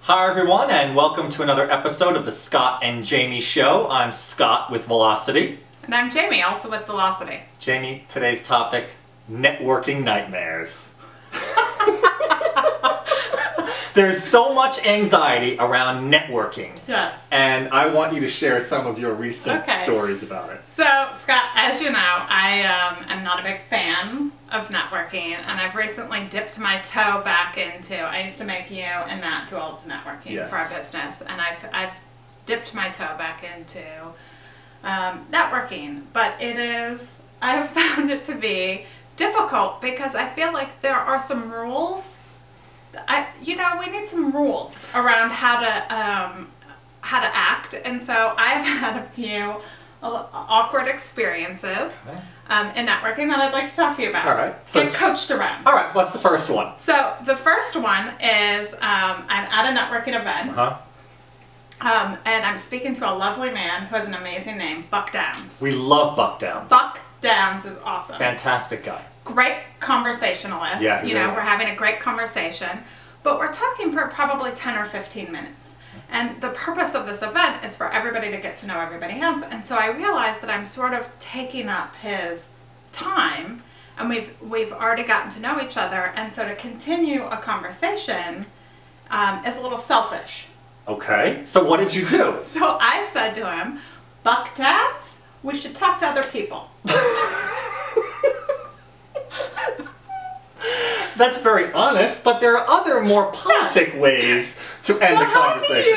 Hi everyone, and welcome to another episode of the Scott and Jaime Show. I'm Scott with Velocity. And I'm Jaime, also with Velocity. Jaime, today's topic, networking nightmares. There's so much anxiety around networking. Yes. And I want you to share some of your recent stories about it. So, Scott, as you know, I am not a big fan of networking, and I've recently dipped my toe back into, I used to make you and Matt do all the networking for our business, and I've dipped my toe back into networking, but I have found it to be difficult because I feel like there are some rules. We need some rules around how to act, and so I've had a few awkward experiences in networking that I'd like to talk to you about. All right. So get coached around. All right. What's the first one? So the first one is I'm at a networking event, and I'm speaking to a lovely man who has an amazing name, Buck Downs. We love Buck Downs. Buck Downs is awesome. Fantastic guy. Great conversationalist. Yeah, We're having a great conversation, but we're talking for probably 10 or 15 minutes. And the purpose of this event is for everybody to get to know everybody else. And so I realized that I'm sort of taking up his time, and we've already gotten to know each other. And so to continue a conversation is a little selfish. Okay. So what did you do? So I said to him, Buck Downs, we should talk to other people. That's very honest, but there are other more politic ways to end a conversation.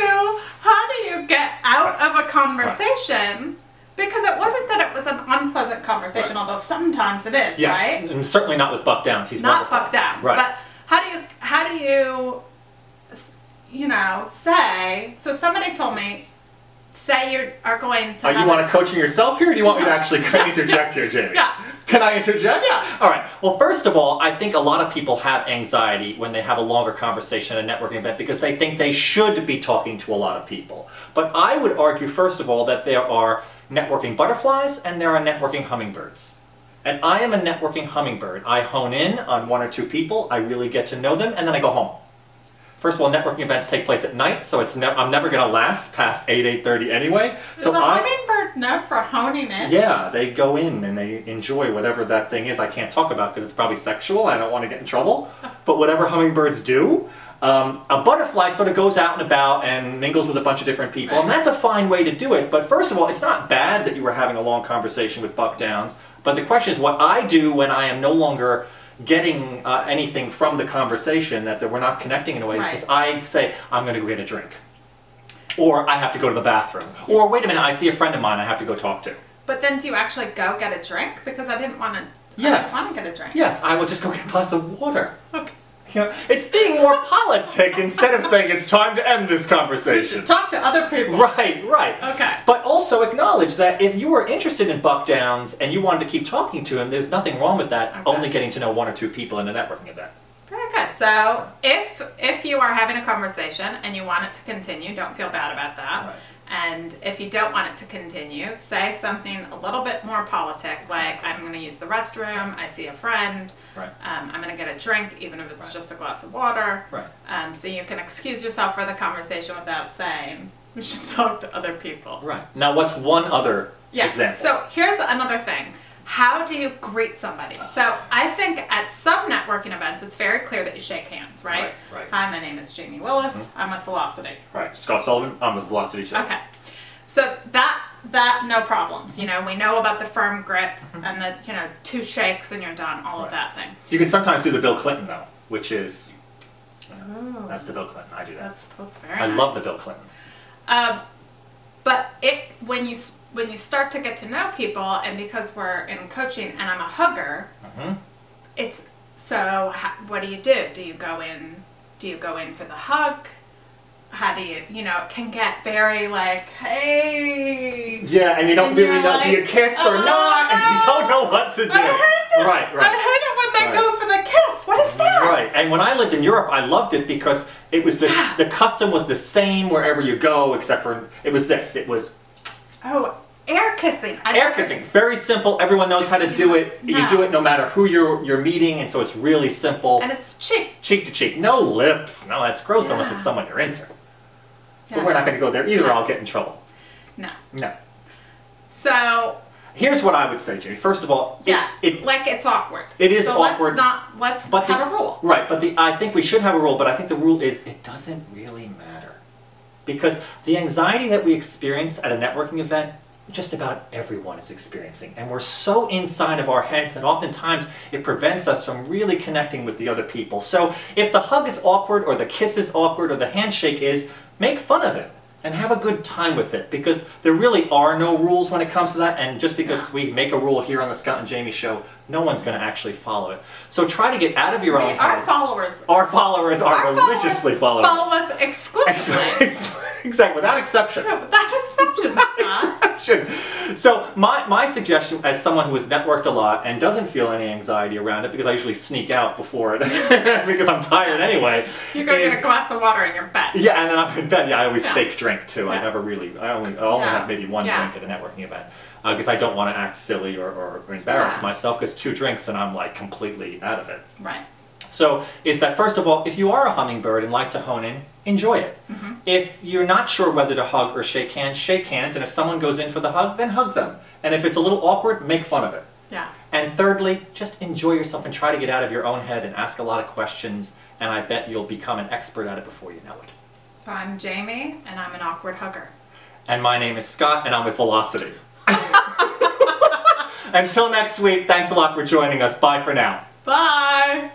How do you get out of a conversation? Because it wasn't that it was an unpleasant conversation, although sometimes it is, right? And certainly not with Buck Downs. He's not wonderful. Buck Downs, right. But how do you say? So somebody told me, say you are going to. You want to coaching yourself here, or do you want me to actually interject here, Jaime? Yeah. Can I interject? Yeah. All right. Well, first of all, I think a lot of people have anxiety when they have a longer conversation at a networking event because they think they should be talking to a lot of people. But I would argue, first of all, that there are networking butterflies and there are networking hummingbirds. And I am a networking hummingbird. I hone in on one or two people, I really get to know them, and then I go home. First of all, networking events take place at night, so I'm never going to last past 8:30 anyway. Is a hummingbird known for honing in? Yeah, they go in and they enjoy whatever that thing is. I can't talk about because it's probably sexual. I don't want to get in trouble. But whatever hummingbirds do, a butterfly sort of goes out and about and mingles with a bunch of different people, and that's a fine way to do it. But first of all, it's not bad that you were having a long conversation with Buck Downs. But the question is what I do when I am no longer getting anything from the conversation, that we're not connecting in a way, is I say, I'm going to go get a drink. Or I have to go to the bathroom. Or wait a minute, I see a friend of mine I have to go talk to. But then do you actually go get a drink? Because I didn't want to get a drink. Yes, I will just go get a glass of water. Okay. It's being more politic instead of saying it's time to end this conversation. You should talk to other people. Right. Okay. But also acknowledge that if you were interested in Buck Downs and you wanted to keep talking to him, there's nothing wrong with that, only getting to know one or two people in a networking event. Very good. So if you are having a conversation and you want it to continue, don't feel bad about that. Right. And if you don't want it to continue, say something a little bit more politic, like I'm going to use the restroom, I see a friend, I'm going to get a drink, even if it's just a glass of water. So you can excuse yourself for the conversation without saying, we should talk to other people. Right. Now what's one other example? So here's another thing. How do you greet somebody? So I think at some networking events, it's very clear that you shake hands, right? Hi, my name is Jaime Willis. I'm with Velocity. Right. Scott Sullivan. I'm with Velocity too. Okay. So that no problems. We know about the firm grip and the two shakes and you're done. All of that thing. You can sometimes do the Bill Clinton though, which is that's the Bill Clinton. I do that. That's very nice. I love the Bill Clinton. But when you start to get to know people, and because we're in coaching and I'm a hugger, it's so what do? Do you go in? Do you go in for the hug? How do you, it can get very like, hey. Yeah, and you don't really know, do you kiss or not? And you don't know what to do. I hate it. Right. I hate it when they go for the kiss. What is that? Right, and when I lived in Europe, I loved it because it was this, the custom was the same wherever you go, except for, it was this, it was... Oh, air kissing. Air kissing, very simple, everyone knows how to do it. No. You do it no matter who you're meeting, and so it's really simple. And it's cheek. Cheek to cheek, no lips. No, that's gross unless it's someone you're into. But we're not going to go there either, or I'll get in trouble. No. No. So... Here's what I would say, Jamie. First of all, like it's awkward. It is awkward. Let's have a rule. Right, but I think we should have a rule, but I think the rule is it doesn't really matter. Because the anxiety that we experience at a networking event, just about everyone is experiencing. And we're so inside of our heads that oftentimes it prevents us from really connecting with the other people. So if the hug is awkward, or the kiss is awkward, or the handshake is, make fun of it. And have a good time with it, because there really are no rules when it comes to that, and just because we make a rule here on the Scott and Jaime show, no one's going to actually follow it. So try to get out of your own head. Our followers are religiously following us. Follow us exclusively. Exactly, without exception. Yeah, without exception, Scott. So my suggestion, as someone who has networked a lot and doesn't feel any anxiety around it, because I usually sneak out before it, because I'm tired anyway. You go get a glass of water in your bed. Yeah, and then I'm in bed. Yeah, I always fake drink too. Yeah. I only have maybe one drink at a networking event, because I don't want to act silly or embarrass myself, because 2 drinks and I'm like completely out of it. Right. So is that, first of all, if you are a hummingbird and like to hone in, enjoy it. If you're not sure whether to hug or shake hands, and if someone goes in for the hug, then hug them. And if it's a little awkward, make fun of it. Yeah. And thirdly, just enjoy yourself and try to get out of your own head and ask a lot of questions, and I bet you'll become an expert at it before you know it. So I'm Jamie, and I'm an awkward hugger. And my name is Scott, and I'm with Velocity. Until next week, thanks a lot for joining us. Bye for now. Bye!